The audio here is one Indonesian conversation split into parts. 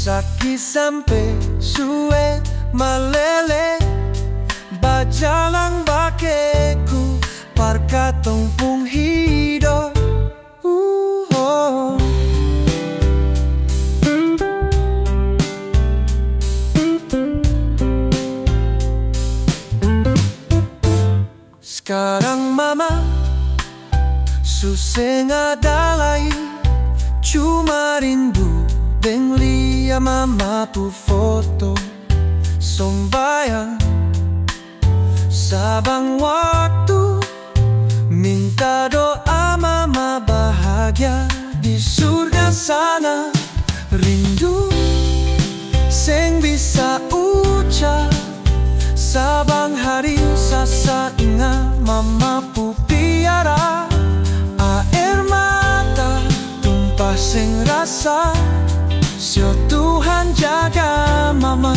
Saki sampai suwe malele bajalang bakeku parkatong pung hido. Sekarang mama suseng adalai, cuma rindu deng lia mama pu foto. Sombayang sabang waktu, minta doa mama bahagia di surga sana. Rindu seng bisa ucap, sabang hari sasa ingat mama pu piara. Air mata tumpah seng rasa, sio Tuhan jaga mama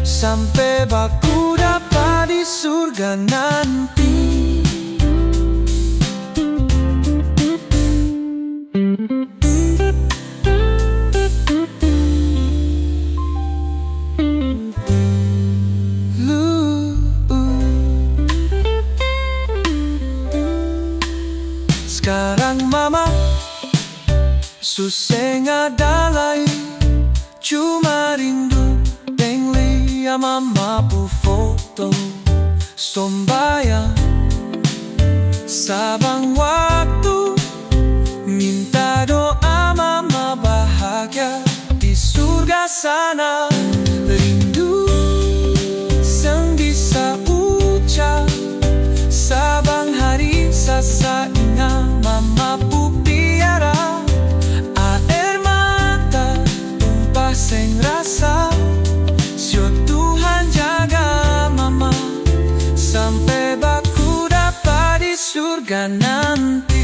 sampai baku dapat di surga nanti. Sekarang mama suseng adalai, cuma rindu deng lia mama pu foto. Sombayang sabang waktu, minta doa mama bahagia di surga sana. Rindu seng bisa ucap, sabang hari sasa ingat mama pu piara. Air mata tumpah seng rasa, sio Tuhan jaga mama sampai baku dapat di surga nanti.